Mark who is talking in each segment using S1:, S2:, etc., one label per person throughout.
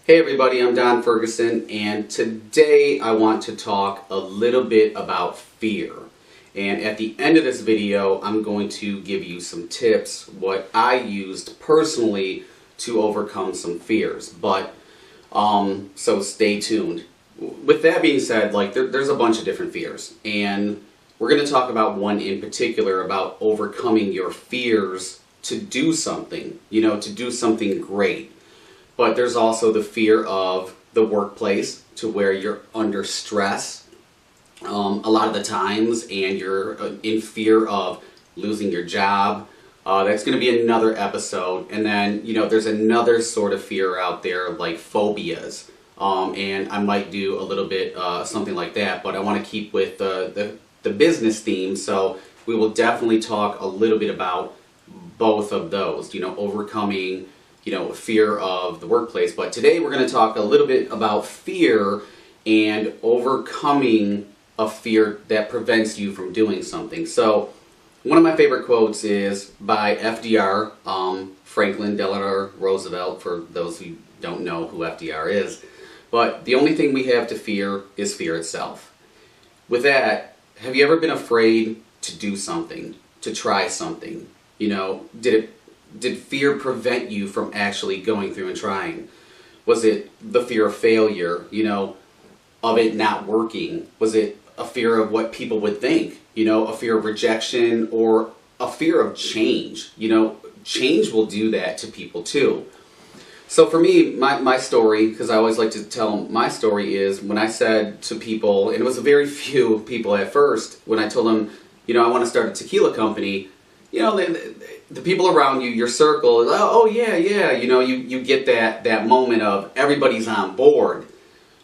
S1: Hey everybody, I'm Don Ferguson, and today I want to talk a little bit about fear. And at the end of this video, I'm going to give you some tips, what I used personally to overcome some fears. So stay tuned. With that being said, there's a bunch of different fears, and we're going to talk about one in particular about overcoming your fears to do something, to do something great. But there's also the fear of the workplace, to where you're under stress a lot of the times, and you're in fear of losing your job. That's going to be another episode. And then, there's another sort of fear out there, like phobias. And I might do a little bit something like that, but I want to keep with the business theme. So we will definitely talk a little bit about both of those, overcoming fear of the workplace. But today we're going to talk a little bit about fear and overcoming a fear that prevents you from doing something. So one of my favorite quotes is by FDR, Franklin Delano Roosevelt, for those who don't know who FDR is. But the only thing we have to fear is fear itself. With that, have you ever been afraid to do something, to try something? Did fear prevent you from actually going through and trying? Was it the fear of failure, of it not working? Was it a fear of what people would think, a fear of rejection, or a fear of change? Change will do that to people too. So for me, my story, because I always like to tell my story, is when I said to people, and it was a very few people at first, when I told them, I want to start a tequila company, the people around you, your circle, oh yeah, you get that moment of everybody's on board.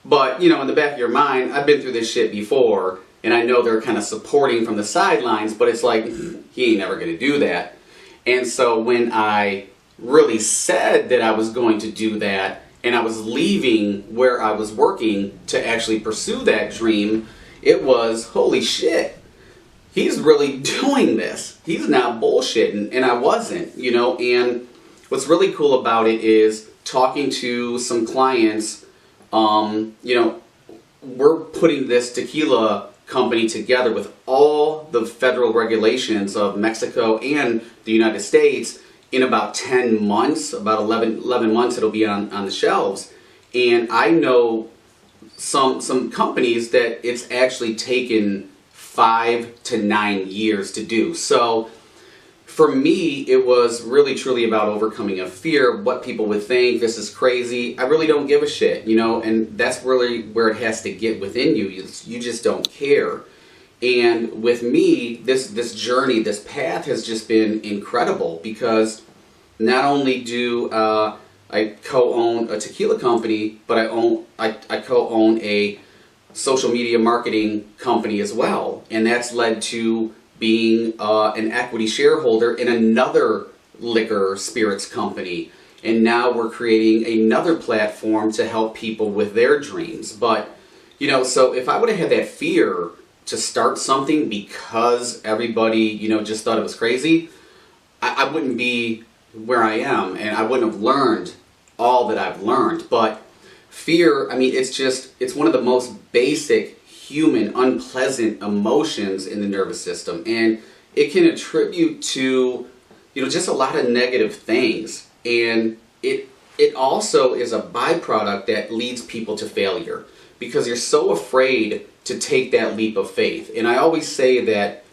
S1: But, in the back of your mind, I've been through this shit before, and I know they're kind of supporting from the sidelines, but it's like, he ain't never going to do that. And so when I really said that I was going to do that, and I was leaving where I was working to actually pursue that dream, it was, holy shit. He's really doing this. He's not bullshitting, and I wasn't, and what's really cool about it is talking to some clients, we're putting this tequila company together with all the federal regulations of Mexico and the United States in about 10 months, about 11 months it'll be on the shelves. And I know some companies that it's actually taken 5 to 9 years to do. So for me, it was really truly about overcoming a fear, what people would think, this is crazy. I really don't give a shit, and that's really where it has to get within you. You just don't care. And with me, this journey, this path has just been incredible, because not only do I co-own a tequila company, but I co-own a social media marketing company as well, and that's led to being an equity shareholder in another liquor spirits company, and now we're creating another platform to help people with their dreams. But so if I would have had that fear to start something because everybody just thought it was crazy, I wouldn't be where I am, and I wouldn't have learned all that I've learned. But fear, it's one of the most basic human unpleasant emotions in the nervous system, and it can attribute to just a lot of negative things, and it also is a byproduct that leads people to failure, because you're so afraid to take that leap of faith. And I always say that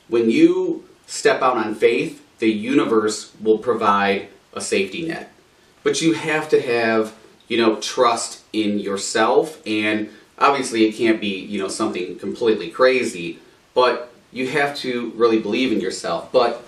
S1: when you step out on faith, the universe will provide a safety net, but you have to have trust in yourself. And obviously it can't be, something completely crazy, but you have to really believe in yourself. But,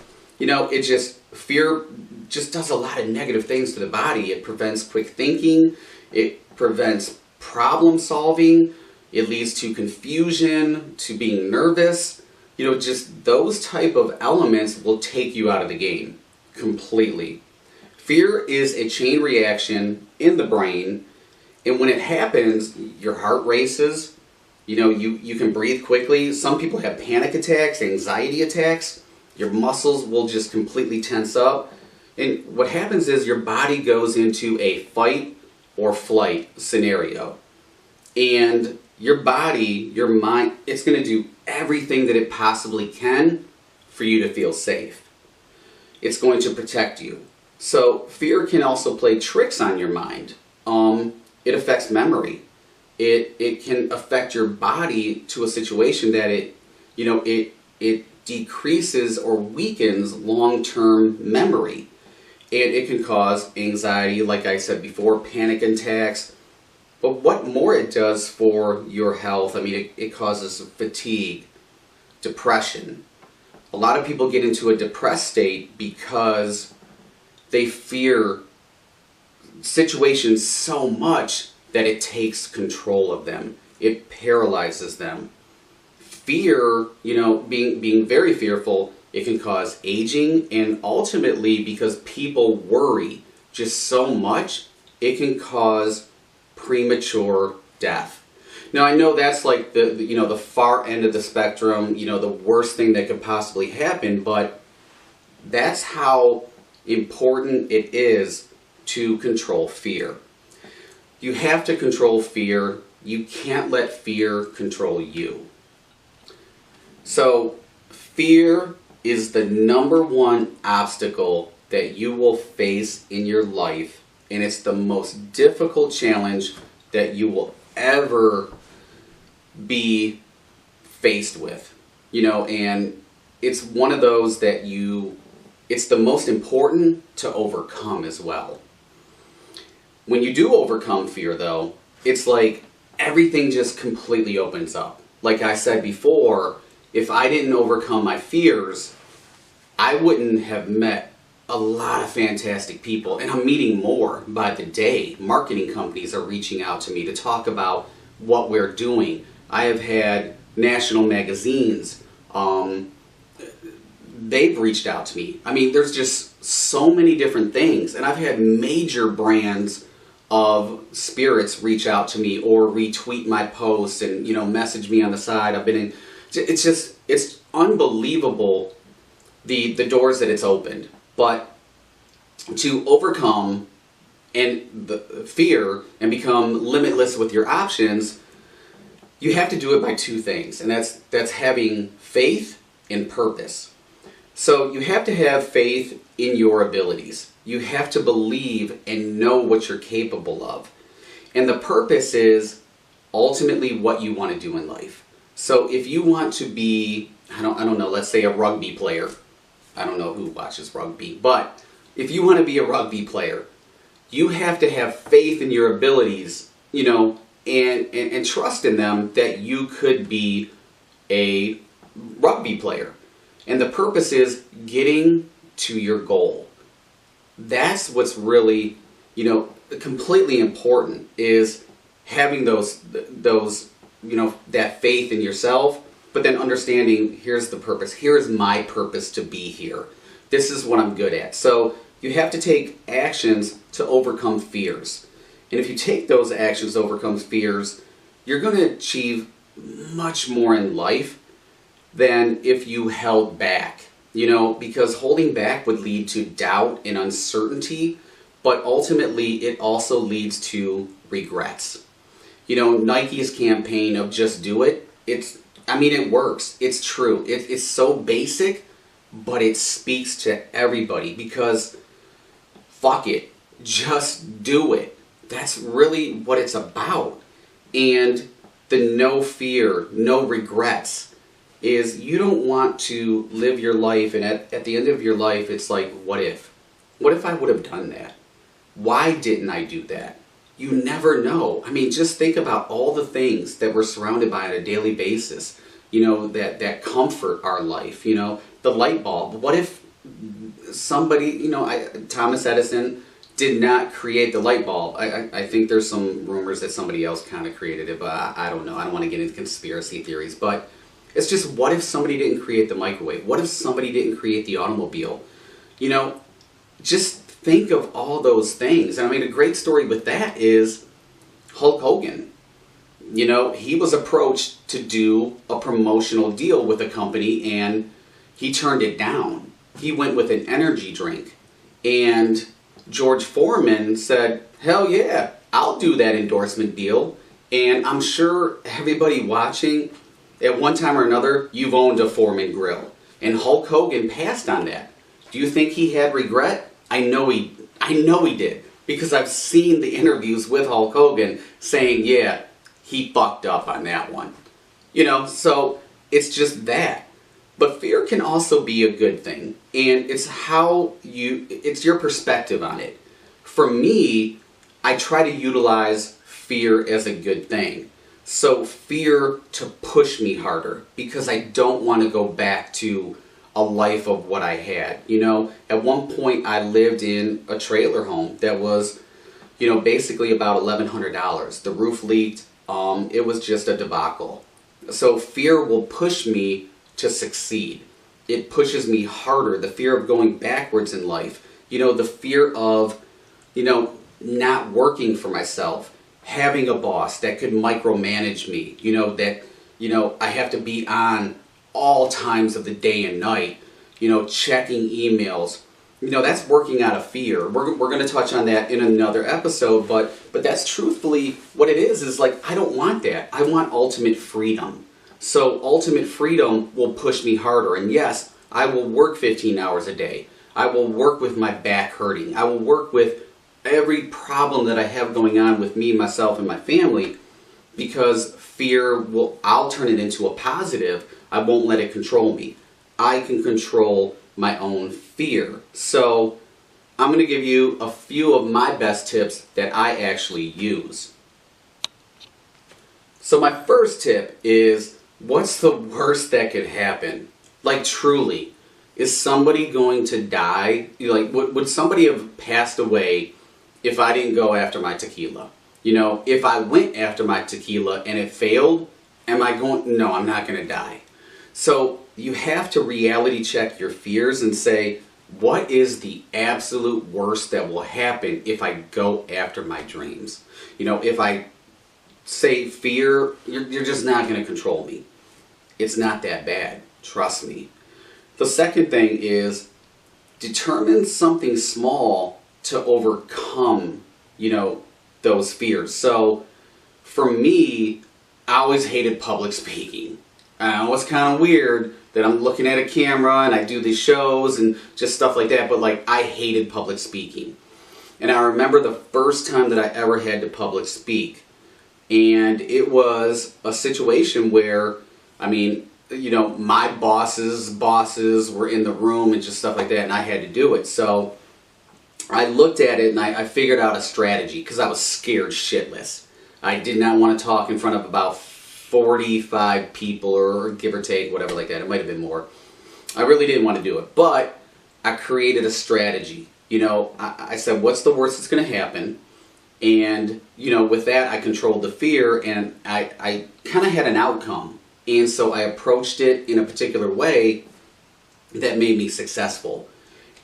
S1: fear just does a lot of negative things to the body. It prevents quick thinking. It prevents problem solving. It leads to confusion, to being nervous. Just those type of elements will take you out of the game completely. Fear is a chain reaction in the brain, and when it happens, your heart races, you can breathe quickly. Some people have panic attacks, anxiety attacks. Your muscles will just completely tense up. And what happens is your body goes into a fight or flight scenario. And your body, your mind, it's going to do everything that it possibly can for you to feel safe. It's going to protect you. So fear can also play tricks on your mind. It affects memory. It can affect your body to a situation that it decreases or weakens long-term memory. And it can cause anxiety, like I said before, panic attacks. But what more it does for your health, I mean, it causes fatigue, depression. A lot of people get into a depressed state because they fear situations so much that it takes control of them. It paralyzes them. Fear, being very fearful, it can cause aging, and ultimately, because people worry just so much, it can cause premature death. Now, I know that's like the far end of the spectrum, the worst thing that could possibly happen, but that's how important it is to control fear. You have to control fear. You can't let fear control you. So, fear is the number one obstacle that you will face in your life, and it's the most difficult challenge that you will ever be faced with. And it's one of those that it's the most important to overcome as well. When you do overcome fear, though, it's like everything just completely opens up. Like I said before, if I didn't overcome my fears, I wouldn't have met a lot of fantastic people, and I'm meeting more by the day. Marketing companies are reaching out to me to talk about what we're doing. I have had national magazines, they've reached out to me. I mean, there's just so many different things, and I've had major brands of spirits reach out to me or retweet my posts and message me on the side. It's unbelievable the doors that it's opened. But to overcome the fear and become limitless with your options, you have to do it by two things, and that's having faith and purpose. So you have to have faith in your abilities. You have to believe and know what you're capable of. And the purpose is ultimately what you want to do in life. So if you want to be, I don't know, let's say a rugby player. I don't know who watches rugby, but if you want to be a rugby player, you have to have faith in your abilities, and trust in them that you could be a rugby player. And the purpose is getting to your goal. That's what's really, completely important, is having those that faith in yourself, but then understanding, here's the purpose. Here's my purpose to be here. This is what I'm good at. So you have to take actions to overcome fears. And if you take those actions to overcome fears, you're going to achieve much more in life than if you held back. Because holding back would lead to doubt and uncertainty, but ultimately it also leads to regrets. Nike's campaign of just do it, it works. It's true. It's so basic, but it speaks to everybody because fuck it. Just do it. That's really what it's about. And the no fear, no regrets is you don't want to live your life, and at the end of your life, it's like, what if? What if I would have done that? Why didn't I do that? You never know. I mean, just think about all the things that we're surrounded by on a daily basis, that comfort our life, the light bulb. What if somebody, Thomas Edison did not create the light bulb? I think there's some rumors that somebody else kind of created it, but I don't know. I don't want to get into conspiracy theories, but it's just, what if somebody didn't create the microwave? What if somebody didn't create the automobile? Just think of all those things. And I mean, a great story with that is Hulk Hogan. He was approached to do a promotional deal with a company and he turned it down. He went with an energy drink. And George Foreman said, hell yeah, I'll do that endorsement deal. And I'm sure everybody watching, at one time or another, you've owned a Foreman grill. And Hulk Hogan passed on that. Do you think he had regret? I know he did. Because I've seen the interviews with Hulk Hogan saying, yeah, he fucked up on that one. You know, so it's just that. But fear can also be a good thing. And it's it's your perspective on it. For me, I try to utilize fear as a good thing. So fear to push me harder because I don't want to go back to a life of what I had. You know, at one point I lived in a trailer home that was, you know, basically about $1,100. The roof leaked. It was just a debacle. So fear will push me to succeed. It pushes me harder. The fear of going backwards in life. You know, the fear of, you know, not working for myself. Having a boss that could micromanage me, you know, that, you know, I have to be on all times of the day and night, you know, checking emails. You know, that's working out of fear. We're going to touch on that in another episode, but that's truthfully what it is like, I don't want that. I want ultimate freedom. So ultimate freedom will push me harder. And yes, I will work 15 hours a day. I will work with my back hurting. I will work with every problem that I have going on with me, myself, and my family, because I'll turn it into a positive. I won't let it control me. I can control my own fear. So I'm going to give you a few of my best tips that I actually use. So my first tip is, what's the worst that could happen? Like, truly, is somebody going to die? Like, would somebody have passed away if I didn't go after my tequila? You know, if I went after my tequila and it failed, am I going? No, I'm not going to die. So you have to reality check your fears and say, what is the absolute worst that will happen if I go after my dreams? You know, if I say fear, you're just not going to control me. It's not that bad. Trust me. The second thing is, determine something small to overcome, you know, those fears. So for me, I always hated public speaking. I know it's kind of weird that I'm looking at a camera and I do these shows and just stuff like that, but like, I hated public speaking. And I remember the first time that I ever had to public speak, and it was a situation where, I mean, you know, my bosses were in the room and just stuff like that, and I had to do it. So I looked at it and I figured out a strategy because I was scared shitless. I did not want to talk in front of about 45 people, or give or take, whatever like that. It might have been more. I really didn't want to do it, but I created a strategy. You know, I said, what's the worst that's going to happen? And, you know, with that, I controlled the fear, and I kind of had an outcome. And so I approached it in a particular way that made me successful.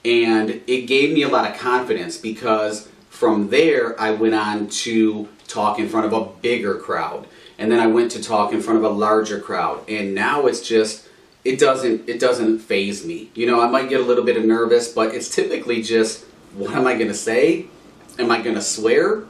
S1: And it gave me a lot of confidence, because from there I went on to talk in front of a bigger crowd. And then I went to talk in front of a larger crowd. And now it's just, it doesn't faze me. You know, I might get a little bit nervous, but it's typically just, what am I going to say? Am I going to swear?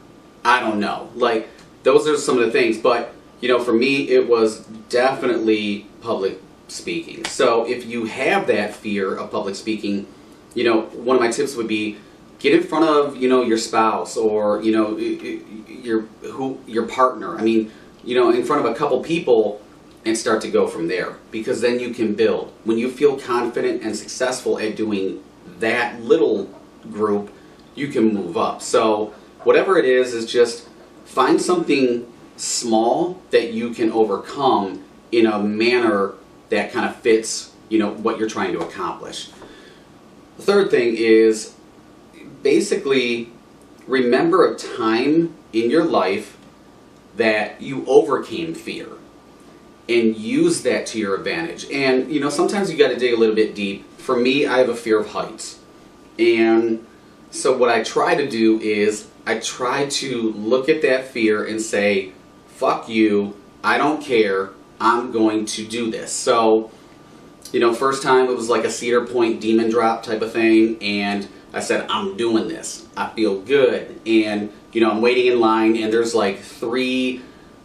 S1: I don't know. Like, those are some of the things. But, you know, for me, it was definitely public speaking. So if you have that fear of public speaking, you know, one of my tips would be, get in front of, you know, your spouse, or, you know, your partner. I mean, you know, in front of a couple people, and start to go from there, because then you can build. When you feel confident and successful at doing that little group, you can move up. So whatever it is just find something small that you can overcome in a manner that kind of fits, you know, what you're trying to accomplish. The third thing is, basically, remember a time in your life that you overcame fear, and use that to your advantage. And, you know, sometimes you got to dig a little bit deep. For me, I have a fear of heights. And so what I try to do is, I try to look at that fear and say, fuck you, I don't care, I'm going to do this. So, you know, first time it was like a Cedar Point demon drop type of thing, and I said, I'm doing this. I feel good. And, you know, I'm waiting in line, and there's like 3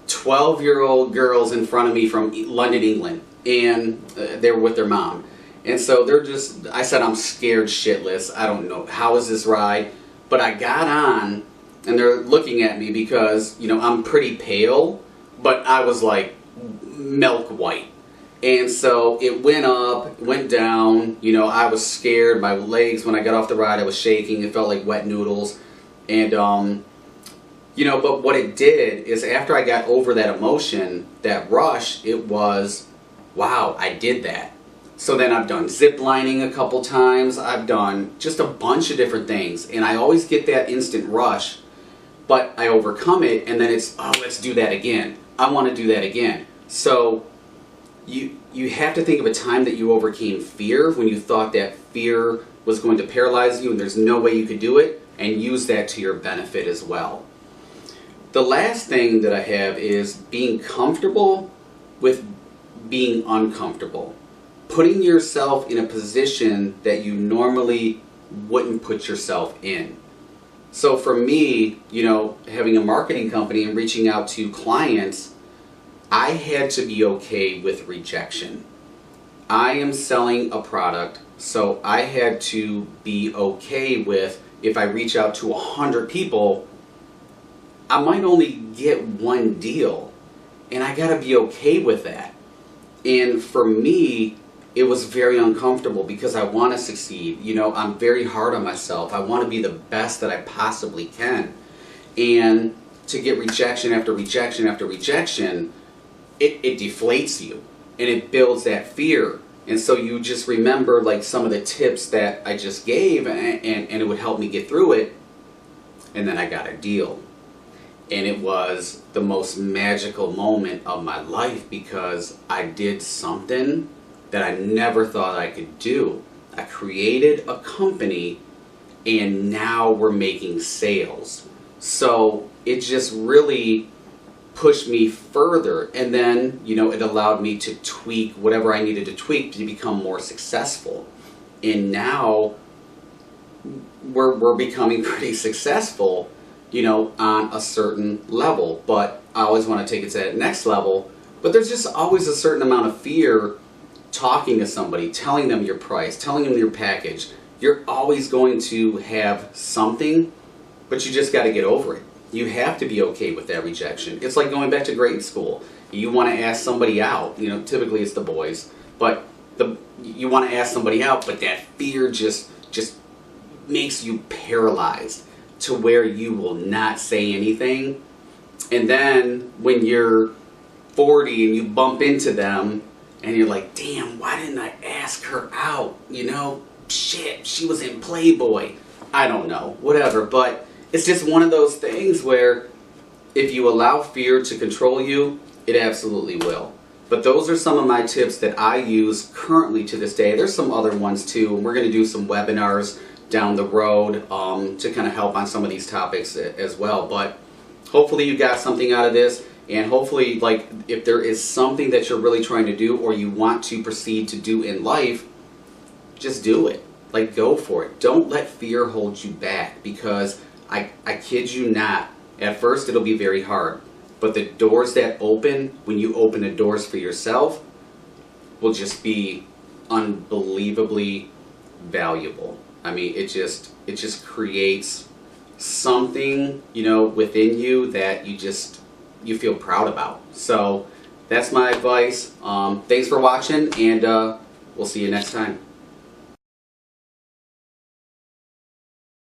S1: 12-year-old girls in front of me from London, England. And they were with their mom. And so they're just, I said, I'm scared shitless. I don't know. How is this ride? But I got on, and they're looking at me because, you know, I'm pretty pale, but I was like milk white. And so it went up, went down, you know, I was scared. My legs, when I got off the ride, I was shaking. It felt like wet noodles. And, you know, but what it did is after I got over that emotion, that rush, it was, wow, I did that. So then I've done zip lining a couple times. I've done just a bunch of different things. And I always get that instant rush, but I overcome it, and then it's, oh, let's do that again. I want to do that again. So you have to think of a time that you overcame fear, when you thought that fear was going to paralyze you and there's no way you could do it, and use that to your benefit as well. The last thing that I have is being comfortable with being uncomfortable. Putting yourself in a position that you normally wouldn't put yourself in. So for me, you know, having a marketing company and reaching out to clients, I had to be okay with rejection. I am selling a product, so I had to be okay with, if I reach out to 100 people, I might only get one deal, and I gotta be okay with that. And for me, it was very uncomfortable because I want to succeed. You know, I'm very hard on myself. I want to be the best that I possibly can. And to get rejection after rejection after rejection, it deflates you, and it builds that fear. And so you just remember like some of the tips that I just gave, and it would help me get through it. And then I got a deal. And it was the most magical moment of my life because I did something that I never thought I could do. I created a company, and now we're making sales. So it just really pushed me further, and then, you know, it allowed me to tweak whatever I needed to tweak to become more successful. And now we're becoming pretty successful, you know, on a certain level. But I always want to take it to that next level. But there's just always a certain amount of fear talking to somebody, telling them your price, telling them your package. You're always going to have something, but you just got to get over it. You have to be okay with that rejection. It's like going back to grade school. You want to ask somebody out, you know, typically it's the boys, but you want to ask somebody out, but that fear just makes you paralyzed to where you will not say anything. And then when you're 40 and you bump into them and you're like, damn, why didn't I ask her out? You know, shit, she was in Playboy. I don't know, whatever, but it's just one of those things where if you allow fear to control you, it absolutely will. But those are some of my tips that I use currently to this day. There's some other ones too, and we're going to do some webinars down the road to kind of help on some of these topics as well. But hopefully you got something out of this, and hopefully, like, if there is something that you're really trying to do or you want to proceed to do in life, just do it. Like, go for it. Don't let fear hold you back, because I kid you not, at first it'll be very hard, but the doors that open when you open the doors for yourself will just be unbelievably valuable. I mean, it just creates something, you know, within you that you feel proud about. So that's my advice. Thanks for watching, and we'll see you next time.